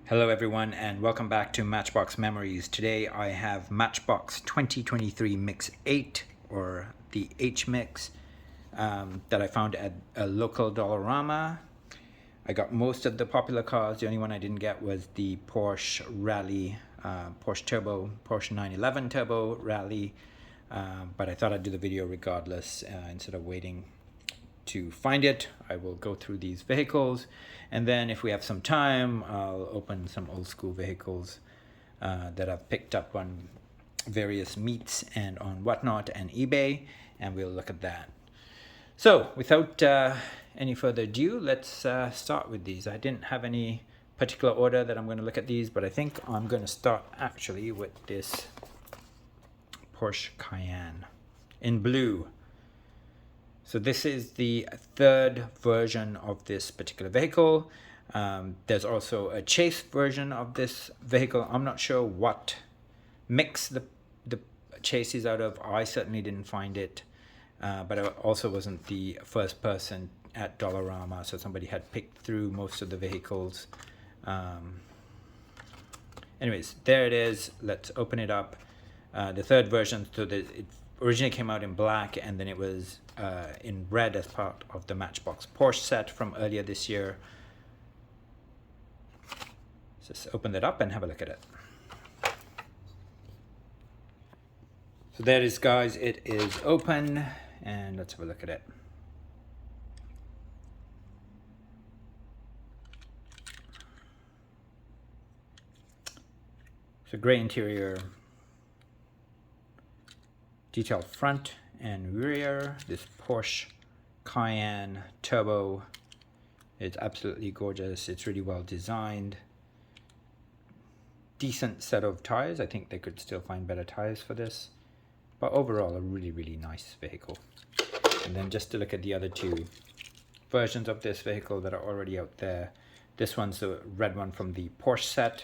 Hello everyone and welcome back to Matchbox Memories. Today I have Matchbox 2023 Mix 8 or the H Mix that I found at a local Dollarama. I got most of the popular cars. The only one I didn't get was the Porsche Rally, Porsche Turbo, Porsche 911 Turbo Rally, but I thought I'd do the video regardless instead of waiting to find it. I will go through these vehicles, and then if we have some time, I'll open some old school vehicles that I've picked up on various meets and on Whatnot and eBay, and we'll look at that. So without any further ado, let's start with these. I didn't have any particular order that I'm going to look at these, but I think I'm going to start actually with this Porsche Cayenne in blue. So this is the third version of this particular vehicle. There's also a chase version of this vehicle. I'm not sure what mix the chase is out of. I certainly didn't find it, but I also wasn't the first person at Dollarama, so somebody had picked through most of the vehicles. Anyways, there it is. Let's open it up. The third version, so that it originally came out in black, and then it was in red as part of the Matchbox Porsche set from earlier this year. Just open it up and have a look at it. So there it is, guys. It is open, and let's have a look at it. So gray interior, detailed front and rear. This Porsche Cayenne Turbo, it's absolutely gorgeous. It's really well designed. Decent set of tires. I think they could still find better tires for this, but overall a really nice vehicle. And then just to look at the other two versions of this vehicle that are already out there. This one's the red one from the Porsche set.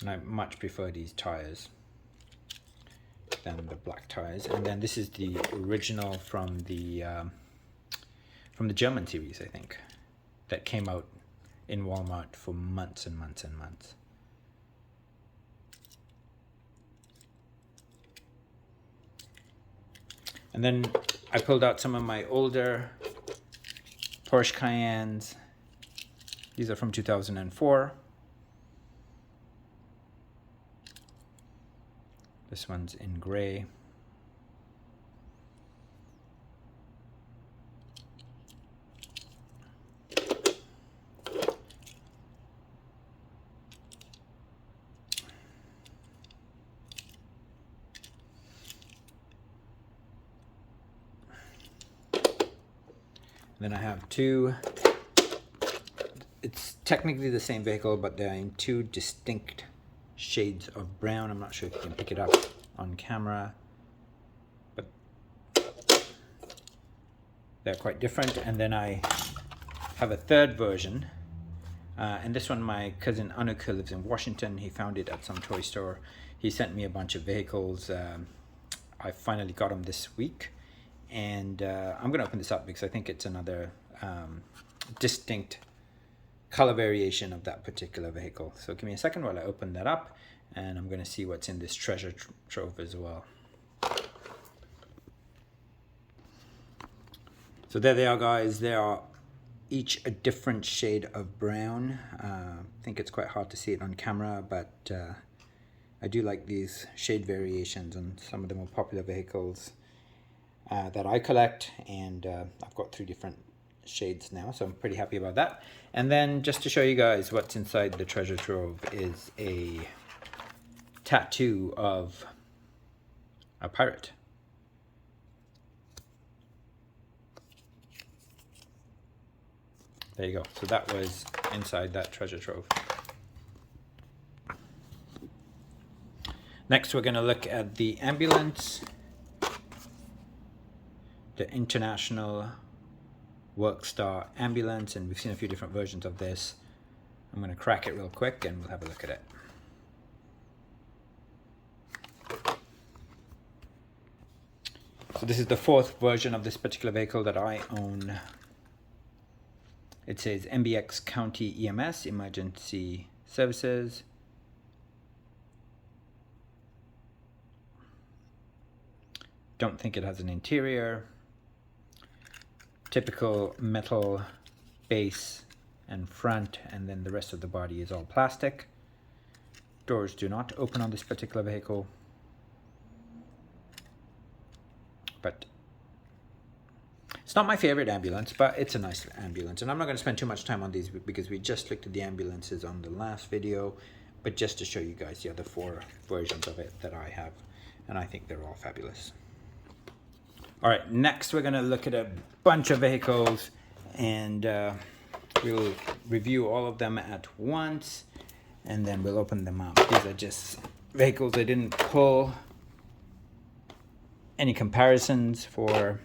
And I much prefer these tires than the black tires. And then this is the original from the German series, I think, that came out in Walmart for months and months and months. And then I pulled out some of my older Porsche Cayennes. These are from 2004. This one's in gray. Then I have two. It's technically the same vehicle, but they're in two distinct shades of brown. I'm not sure if you can pick it up on camera, but they're quite different. And then I have a third version, and this one my cousin Anuka lives in Washington. He found it at some toy store. He sent me a bunch of vehicles. I finally got them this week, and I'm gonna open this up because I think it's another distinct color variation of that particular vehicle. So give me a second while I open that up, and I'm going to see what's in this treasure trove as well. So there they are, guys. They are each a different shade of brown. I think it's quite hard to see it on camera, but I do like these shade variations on some of the more popular vehicles that I collect, and I've got 3 different shades now, so I'm pretty happy about that. And then just to show you guys what's inside the treasure trove is a tattoo of a pirate. There you go. So that was inside that treasure trove. Next we're going to look at the ambulance, the International Workstar ambulance, and we've seen a few different versions of this. I'm going to crack it real quick and we'll have a look at it. So this is the fourth version of this particular vehicle that I own. It says MBX County EMS, Emergency Services. Don't think it has an interior. Typical metal base and front, and then the rest of the body is all plastic. Doors do not open on this particular vehicle. But it's not my favorite ambulance, but it's a nice ambulance. And I'm not going to spend too much time on these because we just looked at the ambulances on the last video, but just to show you guys the other four versions of it that I have. And I think they're all fabulous. All right, next we're going to look at a bunch of vehicles, and we'll review all of them at once, and then we'll open them up. These are just vehicles I didn't pull any comparisons for.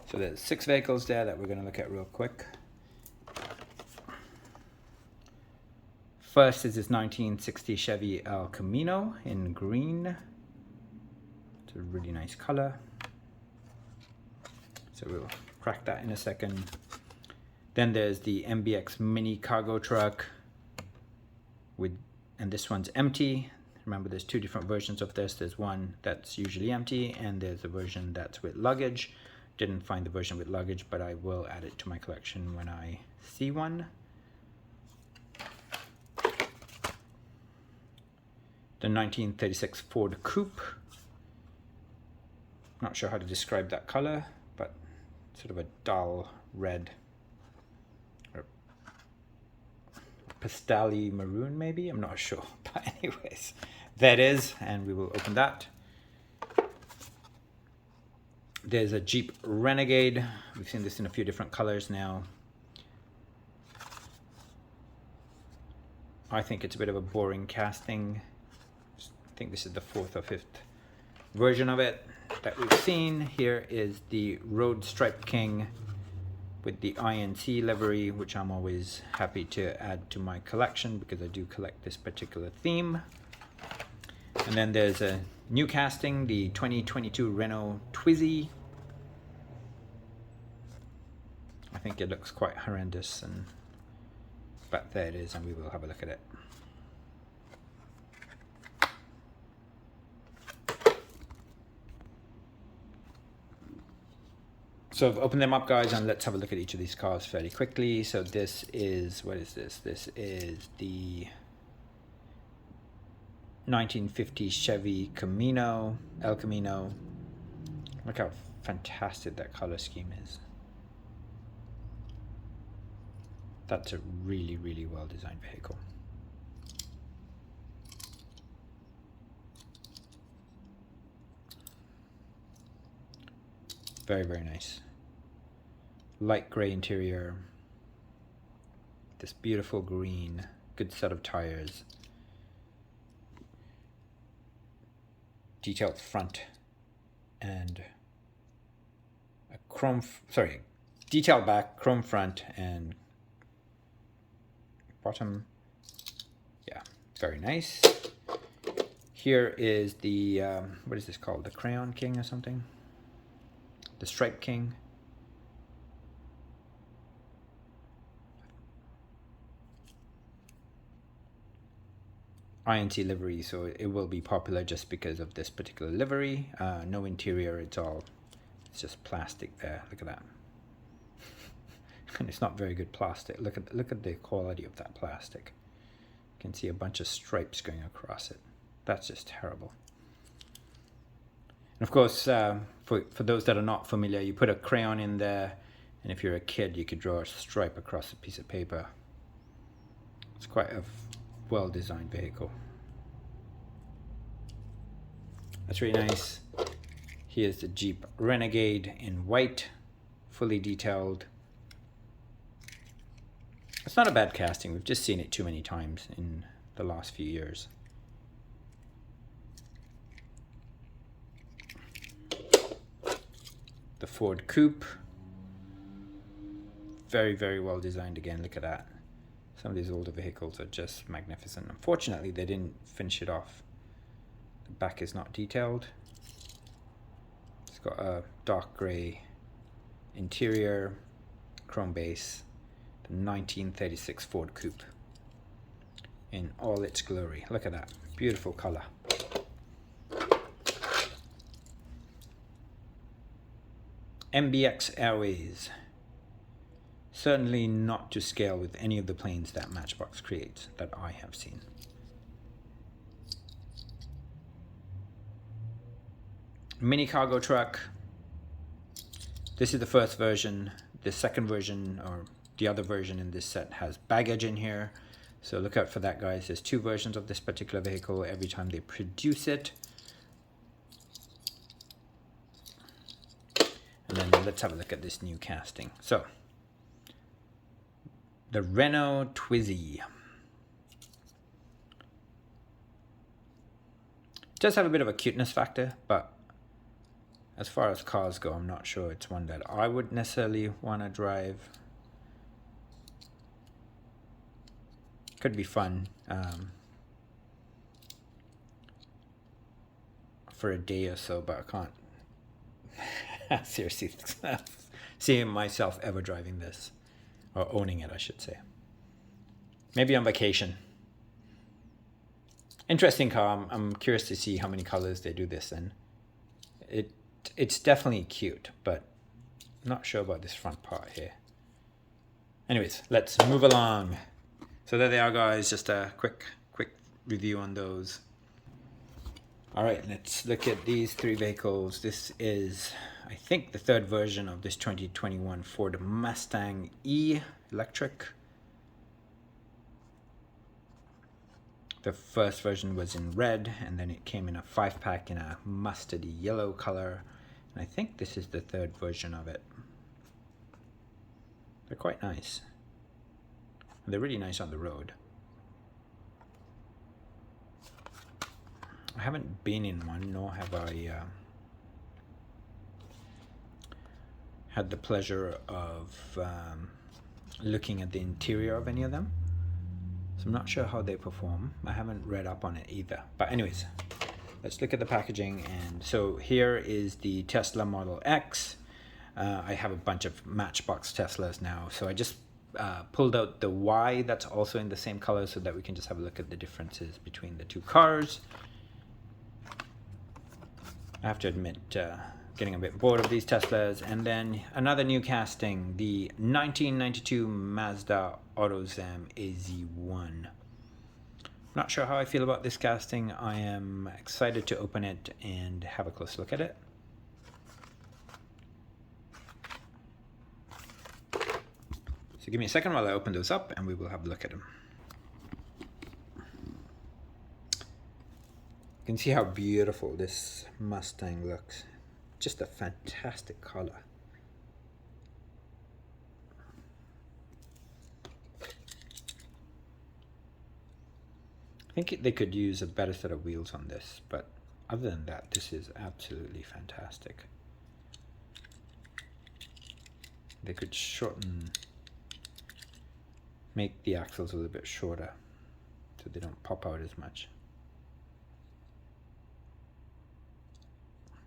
So there's 6 vehicles there that we're going to look at real quick. First is this 1960 Chevy El Camino in green. It's a really nice color. So we'll crack that in a second. Then there's the MBX Mini Cargo Truck and this one's empty. Remember, there's 2 different versions of this. There's one that's usually empty, and there's a version that's with luggage. Didn't find the version with luggage, but I will add it to my collection when I see one. The 1936 Ford Coupe. Not sure how to describe that color, but sort of a dull red or pastel-y maroon maybe, I'm not sure. But anyways, there it is, and we will open that. There's a Jeep Renegade. We've seen this in a few different colors now. I think it's a bit of a boring casting. I think this is the 4th or 5th version of it that we've seen. Here is the Road Stripe King with the INC livery, which I'm always happy to add to my collection because I do collect this particular theme. And then there's a new casting, the 2022 Renault Twizy. I think it looks quite horrendous, but there it is, and we will have a look at it. So I've opened them up, guys, and let's have a look at each of these cars fairly quickly. So this is, what is this? This is the 1950 Chevy Camino, El Camino. Look how fantastic that color scheme is. That's a really, really well designed vehicle. Very, very nice. Light gray interior. This beautiful green. Good set of tires. Detailed front and a chrome, detailed back, chrome front and bottom. Yeah, very nice. Here is the, what is this called? The Crayon King or something? The Stripe King. INC livery, so it will be popular just because of this particular livery. No interior, it's just plastic there. Look at that. And it's not very good plastic. Look at the quality of that plastic. You can see a bunch of stripes going across it. That's just terrible. And of course, for those that are not familiar, you put a crayon in there, and if you're a kid, you could draw a stripe across a piece of paper. It's quite a well-designed vehicle. That's really nice. Here's the Jeep Renegade in white, fully detailed. It's not a bad casting. We've just seen it too many times in the last few years. The Ford Coupe. Very, very well designed again. Look at that. Some of these older vehicles are just magnificent. Unfortunately, they didn't finish it off. The back is not detailed. got a dark gray interior, chrome base, the 1936 Ford Coupe in all its glory. Look at that, beautiful color. MBX Airways. Certainly not to scale with any of the planes that Matchbox creates that I have seen. Mini cargo truck. This is the first version. The second version, or the other version in this set, has baggage in here. So look out for that, guys. There's two versions of this particular vehicle every time they produce it. And then let's have a look at this new casting. So, the Renault Twizy. Does have a bit of a cuteness factor, but as far as cars go, I'm not sure it's one that I would necessarily want to drive. Could be fun for a day or so, but I can't seriously see myself ever driving this, or owning it, I should say. Maybe on vacation. Interesting car. I'm curious to see how many colors they do this in. It's definitely cute, but I'm not sure about this front part here. Anyways, let's move along. So there they are, guys. Just a quick review on those. All right, let's look at these three vehicles. This is, I think, the third version of this 2021 Ford Mustang E electric. The first version was in red, and then it came in a 5-pack in a mustardy yellow color. And I think this is the third version of it. They're quite nice. They're really nice on the road. I haven't been in one, nor have I had the pleasure of looking at the interior of any of them. So I'm not sure how they perform. I haven't read up on it either. But anyways, let's look at the packaging. And so here is the Tesla Model X. I have a bunch of Matchbox Teslas now. So I just pulled out the Y that's also in the same color so that we can just have a look at the differences between the two cars. I have to admit, getting a bit bored of these Teslas. And then another new casting, the 1992 Mazda AutoZam AZ1. Not sure how I feel about this casting. I am excited to open it and have a close look at it. So give me a second while I open those up and we will have a look at them. You can see how beautiful this Mustang looks. Just a fantastic color. I think they could use a better set of wheels on this, but other than that, this is absolutely fantastic. They could make the axles a little bit shorter so they don't pop out as much.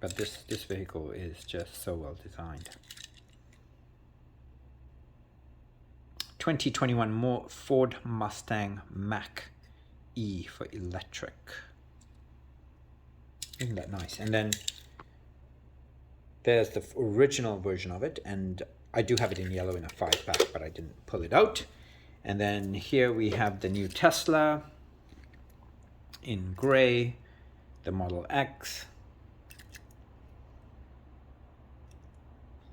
But this vehicle is just so well designed. 2021 Ford Mustang Mach-E for electric. Isn't that nice? And then there's the original version of it, and I do have it in yellow in a 5-pack, but I didn't pull it out. And then here we have the new Tesla in gray, the Model X.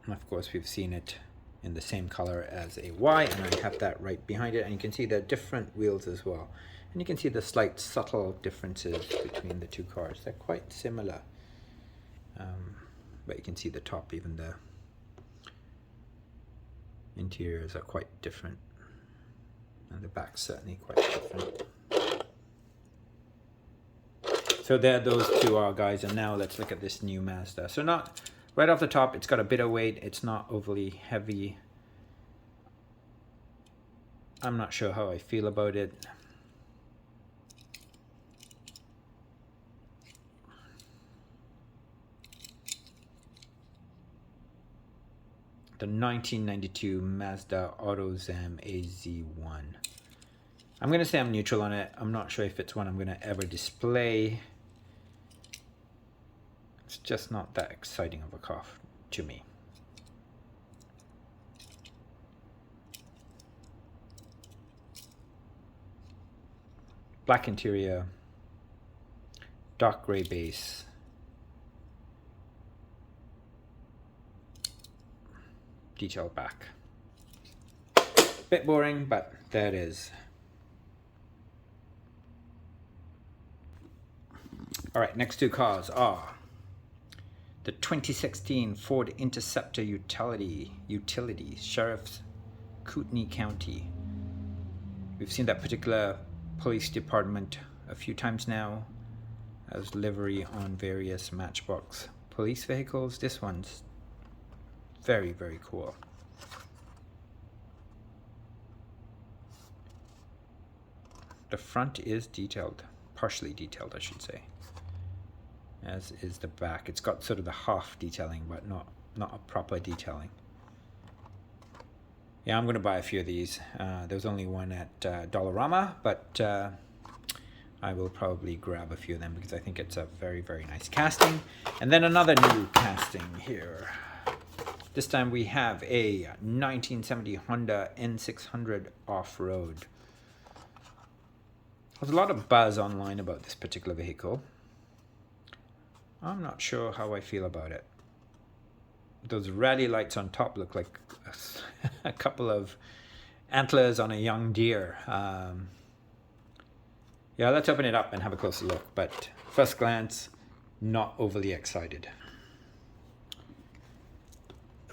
And of course, we've seen it in the same color as a Y, and I have that right behind it. And you can see the different wheels as well. And you can see the slight subtle differences between the two cars. They're quite similar. But you can see the top, even the interiors are quite different. And the back certainly quite different. So there those two are, guys. And now let's look at this new Mazda. So not right off the top, it's got a bit of weight. It's not overly heavy. I'm not sure how I feel about it. the 1992 Mazda AutoZam AZ1. I'm going to say I'm neutral on it. I'm not sure if it's one I'm going to ever display. It's just not that exciting of a car to me. Black interior, dark gray base. Detailed back. Bit boring, but there it is. All right, next two cars are the 2016 Ford Interceptor Utility, Sheriff's Kootenai County. We've seen that particular police department a few times now as livery on various Matchbox police vehicles. This one's very, very cool. The front is detailed, partially detailed, I should say, as is the back. It's got sort of the half detailing, but not a proper detailing. Yeah, I'm going to buy a few of these. There's only one at Dollarama, but I will probably grab a few of them because I think it's a very, very nice casting. And then another new casting here. This time we have a 1970 Honda N600 off-road. There's a lot of buzz online about this particular vehicle. I'm not sure how I feel about it. Those rally lights on top look like a couple of antlers on a young deer. Yeah, let's open it up and have a closer look. But first glance, not overly excited.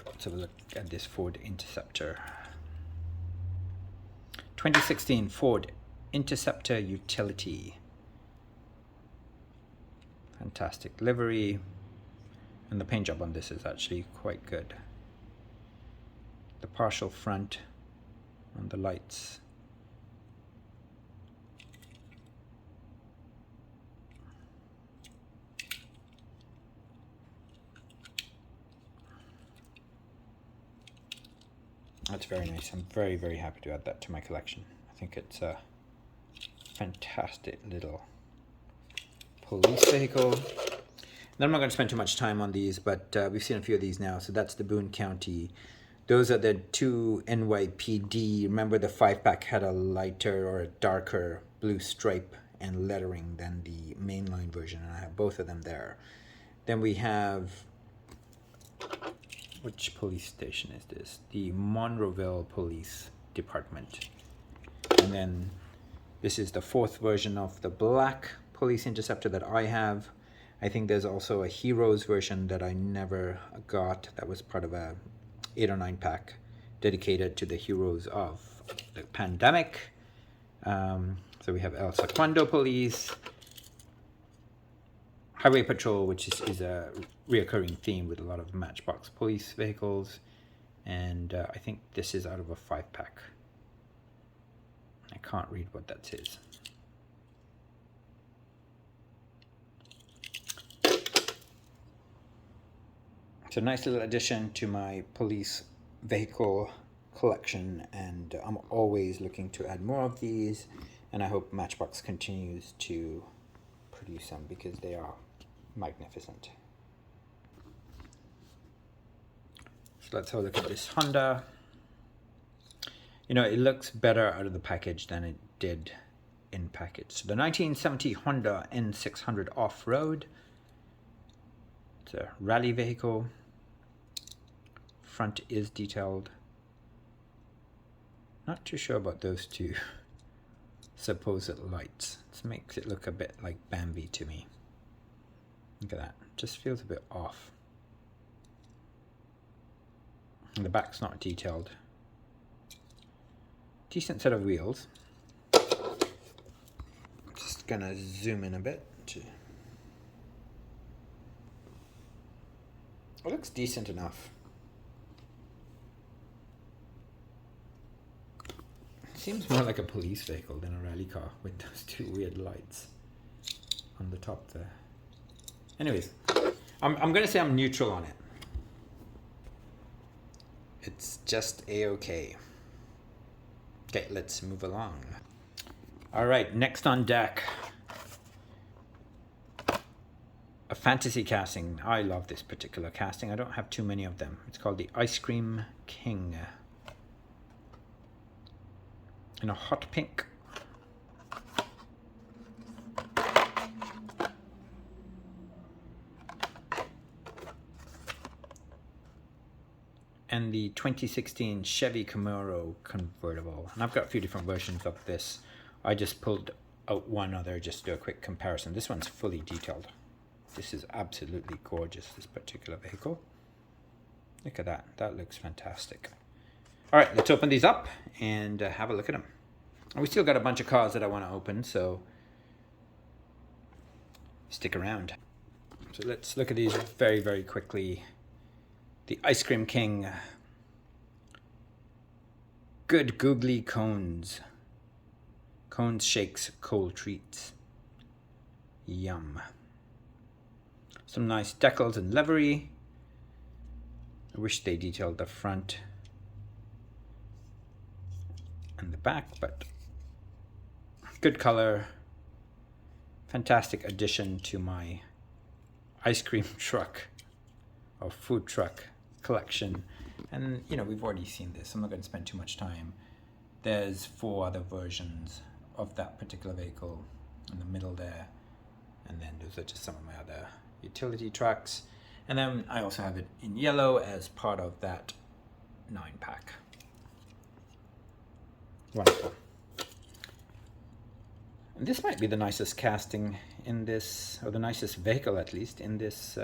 Let's have a look at this Ford Interceptor. 2016 Ford Interceptor Utility. Fantastic livery. And the paint job on this is actually quite good. The partial front on the lights. That's very nice. I'm very, very happy to add that to my collection. I think it's a fantastic little police vehicle. And I'm not going to spend too much time on these, but we've seen a few of these now. So that's the Boone County. Those are the two NYPD. Remember the 5-pack had a lighter or a darker blue stripe and lettering than the mainline version, and I have both of them there. Then we have, which police station is this? The Monroeville Police Department. And then this is the 4th version of the black police interceptor that I have. I think there's also a Heroes version that I never got. That was part of a 8 or 9 pack dedicated to the heroes of the pandemic. So we have El Secundo Police, Highway Patrol, which is a reoccurring theme with a lot of Matchbox police vehicles. And I think this is out of a 5-pack. I can't read what that says. It's a nice little addition to my police vehicle collection, and I'm always looking to add more of these, and I hope Matchbox continues to produce them because they are magnificent. So let's have a look at this Honda. You know, it looks better out of the package than it did in package. So the 1970 Honda N600 off-road. It's a rally vehicle. Front is detailed. Not too sure about those two supposed lights. This makes it look a bit like Bambi to me. Look at that. Just feels a bit off. And the back's not detailed. Decent set of wheels. Just gonna zoom in a bit. It looks decent enough. Seems more like a police vehicle than a rally car with those two weird lights on the top there. Anyways, I'm going to say I'm neutral on it. it's just a-okay. Okay, let's move along. All right, next on deck, a fantasy casting. I love this particular casting. I don't have too many of them. It's called the Ice Cream King in a hot pink. And the 2016 Chevy Camaro convertible. And I've got a few different versions of this. I just pulled out one other just to do a quick comparison. This one's fully detailed. This is absolutely gorgeous, this particular vehicle. Look at that. That looks fantastic. All right, let's open these up and have a look at them. And we still got a bunch of cars that I want to open, so stick around. So let's look at these very, very quickly. The Ice Cream King. Good googly cones. Cones, shakes, cold treats. Yum. Some nice decals and livery. I wish they detailed the front and the back, but good color. Fantastic addition to my ice cream truck or food truck collection. And you know, we've already seen this. I'm not going to spend too much time. There's 4 other versions of that particular vehicle in the middle there, and then those are just some of my other utility trucks. And then I also have it in yellow as part of that 9-pack. Wonderful. And this might be the nicest casting in this, or the nicest vehicle at least in this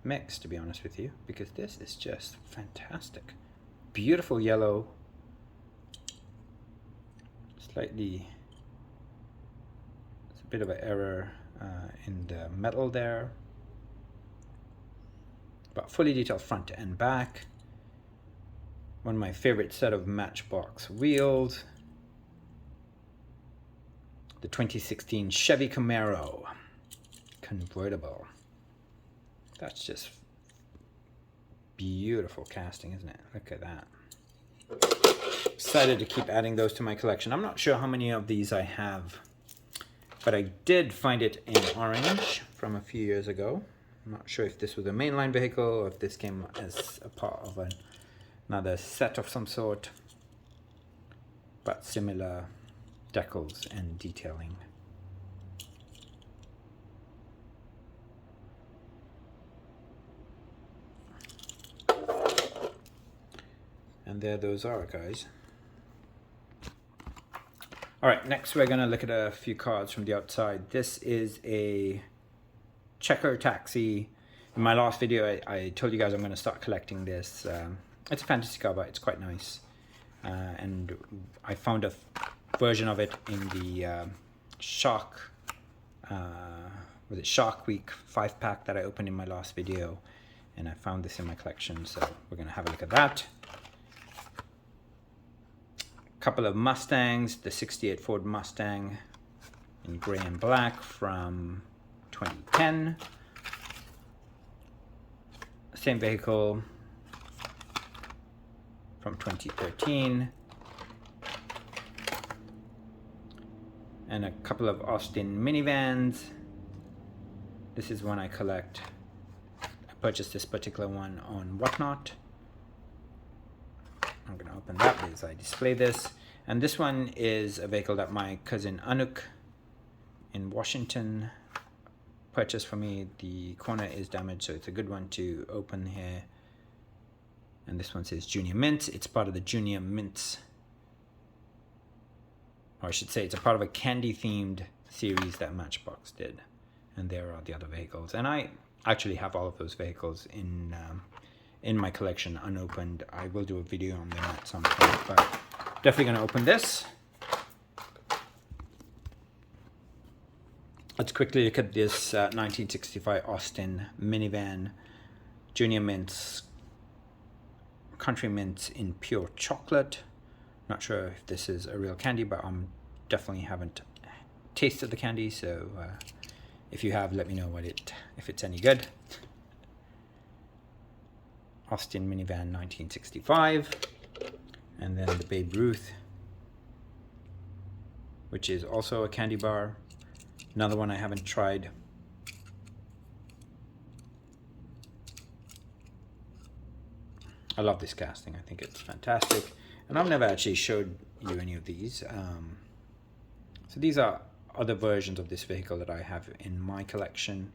mix, to be honest with you, because this is just fantastic. Beautiful yellow. Slightly, it's a bit of an error in the metal there, but fully detailed front and back. One of my favorite set of Matchbox wheels. The 2016 Chevy Camaro convertible. That's just beautiful casting, isn't it? Look at that. Excited to keep adding those to my collection. I'm not sure how many of these I have, but I did find it in orange from a few years ago. I'm not sure if this was a mainline vehicle or if this came as a part of another set of some sort, but similar decals and detailing. And there those are, guys. All right, next we're gonna look at a few cards from the outside. This is a checker taxi. In my last video, I told you guys I'm gonna start collecting this. It's a fantasy car, but it's quite nice. And I found a version of it in the Shark, was it Shark Week 5-pack that I opened in my last video. And I found this in my collection, so we're gonna have a look at that. Couple of Mustangs, the 68 Ford Mustang in gray and black from 2010. Same vehicle from 2013. And a couple of Austin minivans. This is one I collect. I purchased this particular one on Whatnot. I'm going to open that as I display this. And this one is a vehicle that my cousin Anuk in Washington purchased for me. The corner is damaged, so it's a good one to open here. And this one says Junior Mints. It's part of the Junior Mints, or I should say it's a part of a candy-themed series that Matchbox did. And there are the other vehicles. And I actually have all of those vehicles in my collection unopened. I will do a video on them at some point, but definitely going to open this. Let's quickly look at this 1965 Austin minivan, Junior Mints, Country Mints in pure chocolate. Not sure if this is a real candy, but I'm definitely haven't tasted the candy, so if you have, let me know if it's any good. Austin minivan 1965, and then the Babe Ruth, which is also a candy bar. Another one I haven't tried. I love this casting. I think it's fantastic. And I've never actually showed you any of these. So these are other versions of this vehicle that I have in my collection.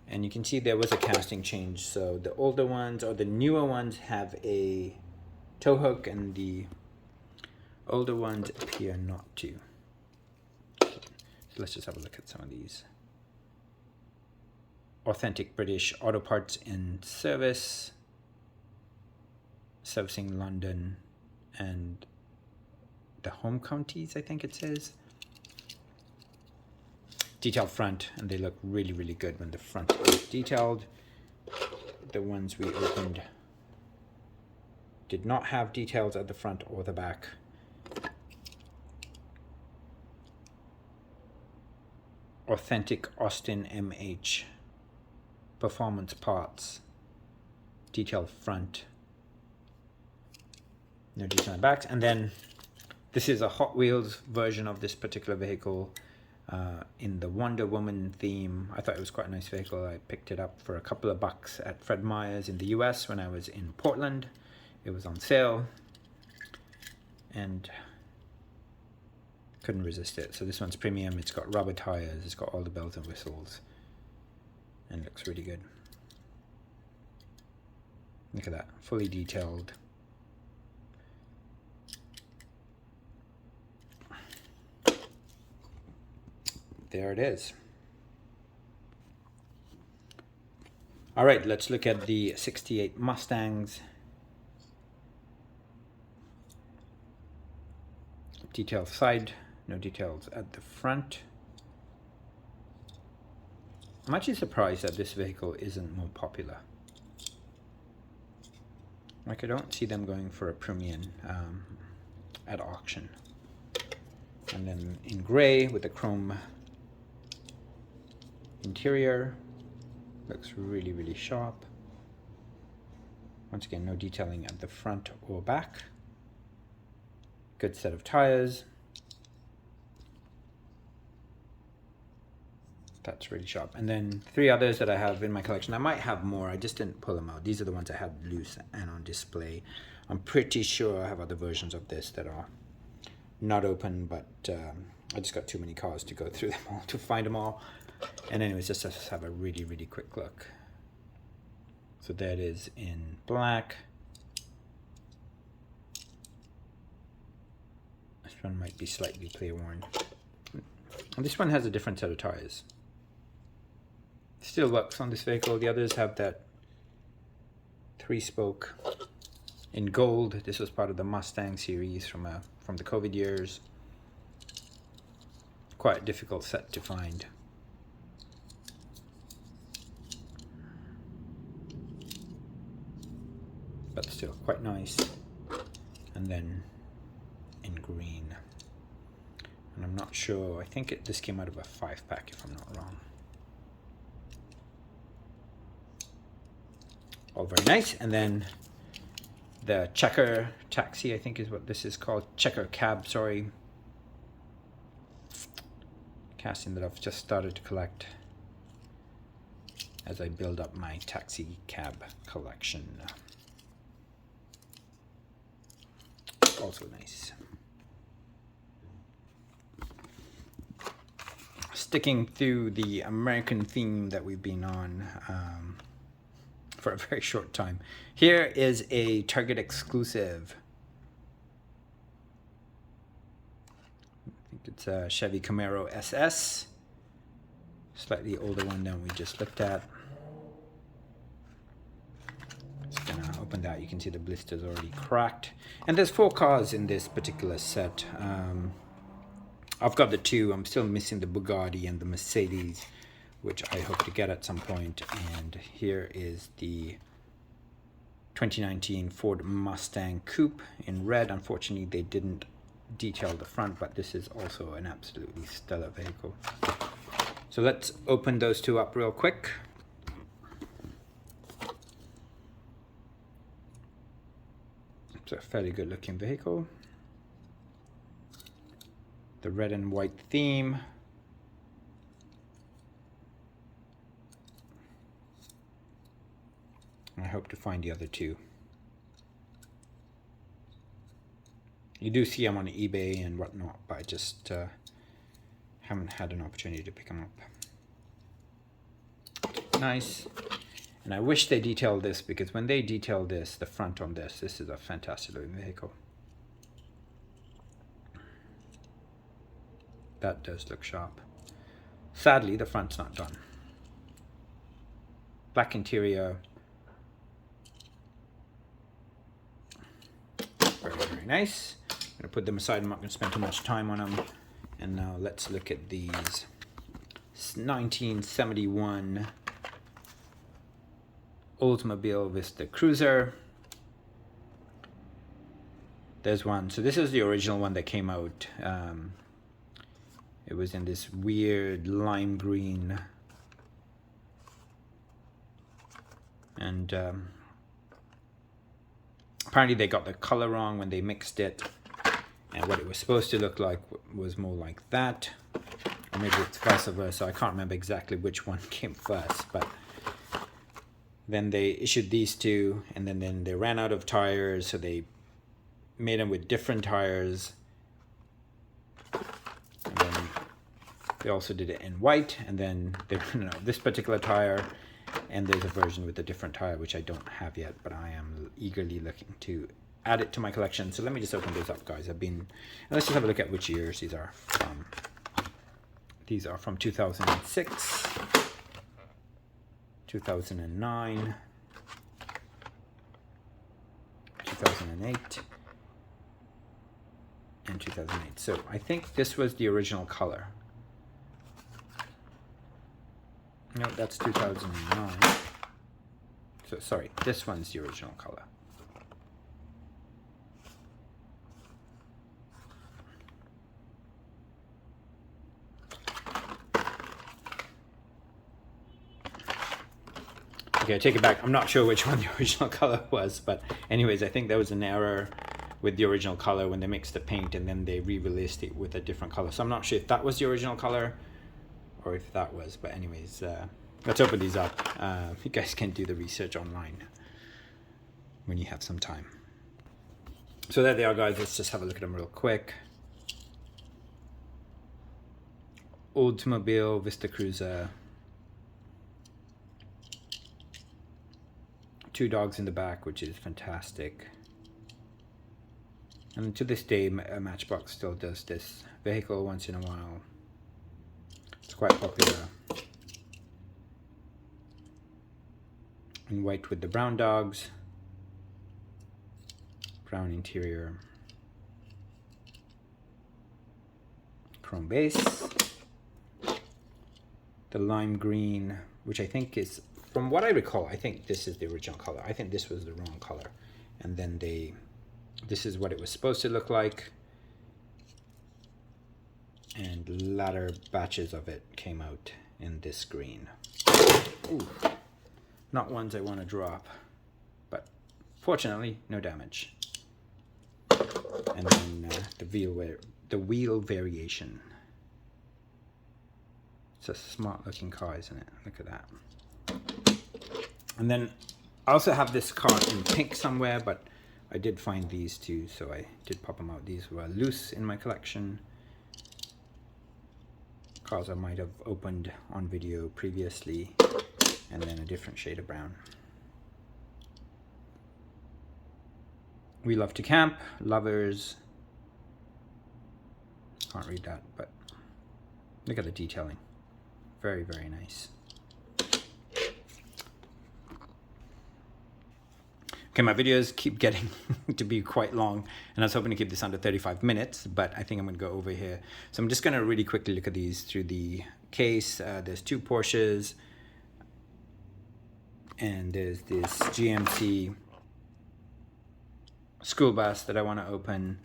And you can see there was a casting change. So the older ones or the newer ones have a tow hook, and the older ones appear not to. So let's just have a look at some of these. Authentic British Auto Parts in Service, servicing London and the home counties, I think it says. Detailed front, and they look really, really good when the front is detailed. The ones we opened did not have details at the front or the back. Authentic Austin MH performance parts, detailed front, no detail on the backs. And then this is a Hot Wheels version of this particular vehicle. In the Wonder Woman theme. I thought it was quite a nice vehicle. I picked it up for a couple of bucks at Fred Meyer's in the US when I was in Portland. It was on sale and couldn't resist it. So this one's premium. It's got rubber tires. It's got all the bells and whistles, and looks really good. Look at that, fully detailed. There it is. All right, let's look at the 68 Mustangs. Detailed side, no details at the front. I'm actually surprised that this vehicle isn't more popular. Like, I don't see them going for a premium at auction. And then in gray with the chrome interior, looks really, really sharp. Once again, no detailing at the front or back. Good set of tires. That's really sharp. And then three others that I have in my collection. I might have more, I just didn't pull them out. These are the ones I had loose and on display. I'm pretty sure I have other versions of this that are not open, but I just got too many cars to go through them all to find them all. And anyways, just let's have a really, really quick look. So there it is in black. This one might be slightly play worn. And this one has a different set of tires. Still works on this vehicle. The others have that 3-spoke in gold. This was part of the Mustang series from the COVID years. Quite a difficult set to find. But still quite nice. And then in green. And I'm not sure, I think this came out of a 5-pack if I'm not wrong. All very nice. And then the checker taxi, I think is what this is called. Checker cab, sorry. Casting that I've just started to collect as I build up my taxi cab collection. Also nice. Sticking through the American theme that we've been on for a very short time. Here is a Target exclusive. I think it's a Chevy Camaro SS. Slightly older one than we just looked at. Just gonna open that. You can see the blister's already cracked. And there's 4 cars in this particular set. I've got the 2. I'm still missing the Bugatti and the Mercedes, which I hope to get at some point. And here is the 2019 Ford Mustang Coupe in red. Unfortunately, they didn't detail the front, but this is also an absolutely stellar vehicle. So let's open those 2 up real quick. It's a fairly good looking vehicle. The red and white theme. I hope to find the other two. You do see them on eBay and whatnot, but I just haven't had an opportunity to pick them up. Nice. And I wish they detailed this, because when they detail this, the front on this is a fantastic looking vehicle. That does look sharp. Sadly, the front's not done. Black interior. Very, very nice. I'm going to put them aside. I'm not going to spend too much time on them. And now let's look at these 1971 Oldsmobile Vista Cruiser. There's one. So this is the original one that came out. It was in this weird lime green. And apparently they got the color wrong when they mixed it. And what it was supposed to look like was more like that. Or maybe it's vice versa. I can't remember exactly which one came first. But then they issued these two. And then they ran out of tires. So they made them with different tires. And then they also did it in white. And then they ran out of this particular tire. And there's a version with a different tire, which I don't have yet. But I am eagerly looking to add it to my collection. So let me just open those up, guys. Let's just have a look at which years these are from. These are from 2006, 2009, 2008, and 2008. So I think this was the original color. No, that's 2009. So sorry, this one's the original color. Okay, I take it back. I'm not sure which one the original color was, but anyways, I think there was an error with the original color when they mixed the paint and then they re-released it with a different color. So I'm not sure if that was the original color or if that was, but anyways, let's open these up. You guys can do the research online when you have some time. So there they are, guys. Let's just have a look at them real quick. Oldsmobile Vista Cruiser. Two dogs in the back, which is fantastic. And to this day, Matchbox still does this vehicle once in a while. It's quite popular. In white with the brown dogs. Brown interior. Chrome base. The lime green, which I think is, from what I recall, I think this is the original color. I think this was the wrong color. And then this is what it was supposed to look like. And latter batches of it came out in this green. Ooh, not ones I want to drop, but fortunately, no damage. And then the wheel variation. It's a smart looking car, isn't it? Look at that. And then I also have this car in pink somewhere, but I did find these two, so I did pop them out. These were loose in my collection. Cars I might have opened on video previously, and then a different shade of brown. We love to camp, lovers. Can't read that, but look at the detailing. Very, very nice. Okay, my videos keep getting to be quite long, and I was hoping to keep this under 35 minutes, but I think I'm going to go over here. So I'm just going to really quickly look at these through the case. There's two Porsches, and there's this GMC school bus that I want to open,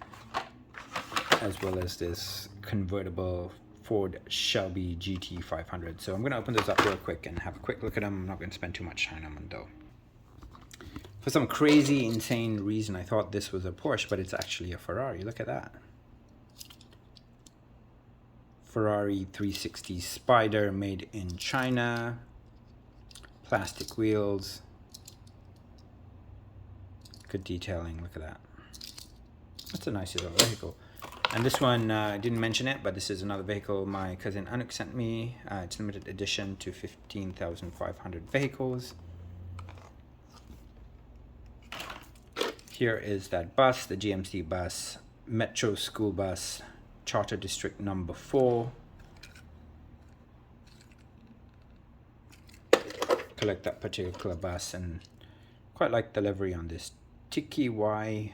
as well as this convertible Ford Shelby GT 500. So I'm going to open those up real quick and have a quick look at them. I'm not going to spend too much time on them though. For some crazy, insane reason, I thought this was a Porsche, but it's actually a Ferrari. Look at that. Ferrari 360 Spider, made in China. Plastic wheels. Good detailing, look at that. That's a nice little vehicle. And this one, I didn't mention it, but this is another vehicle my cousin Anup sent me. It's limited edition to 15,500 vehicles. Here is that bus, the GMC bus, Metro School Bus, Charter District number 4. Collect that particular bus, and quite like the livery on this. Tiki Y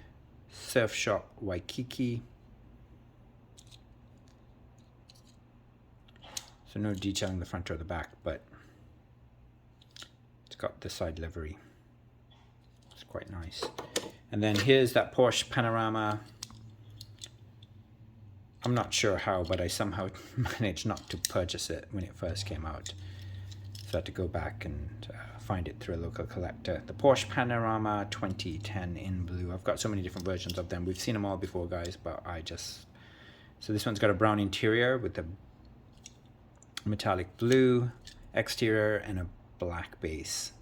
Surf Shop Waikiki. So no detailing the front or the back, but it's got the side livery. It's quite nice. And then here's that Porsche Panorama. I'm not sure how, but I somehow managed not to purchase it when it first came out. So I had to go back and find it through a local collector. The Porsche Panorama 2010 in blue. I've got so many different versions of them. We've seen them all before, guys, but so this one's got a brown interior with a metallic blue exterior and a black base.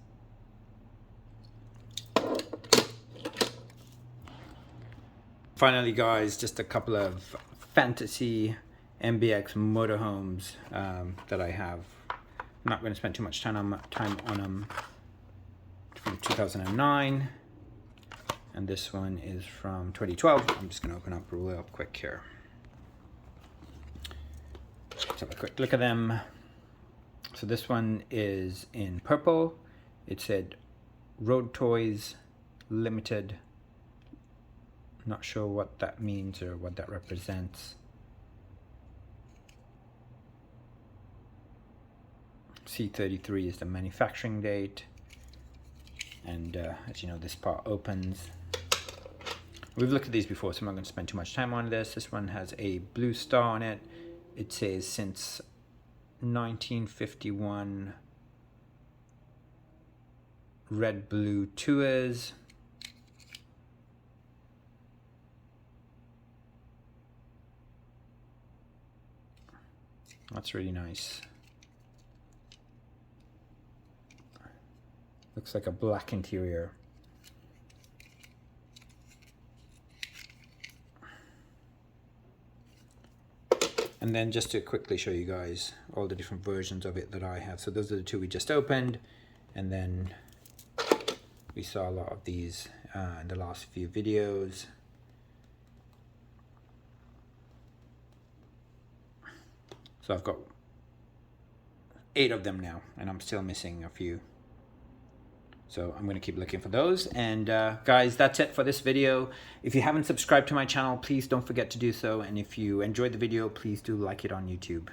Finally, guys, just a couple of fantasy MBX motorhomes that I have. I'm not going to spend too much time on them. From 2009, and this one is from 2012. I'm just going to open up real quick here. Let's have a quick look at them. So this one is in purple. It said Road Toys Limited. Not sure what that means or what that represents. C33 is the manufacturing date, and as you know, this part opens. We've looked at these before, so I'm not going to spend too much time on this. This one has a blue star on it. It says since 1951 red blue tours. That's really nice. Looks like a black interior. And then just to quickly show you guys all the different versions of it that I have. So those are the two we just opened, and then we saw a lot of these in the last few videos. So I've got 8 of them now, and I'm still missing a few. So I'm going to keep looking for those. And guys, that's it for this video. If you haven't subscribed to my channel, please don't forget to do so. And if you enjoyed the video, please do like it on YouTube.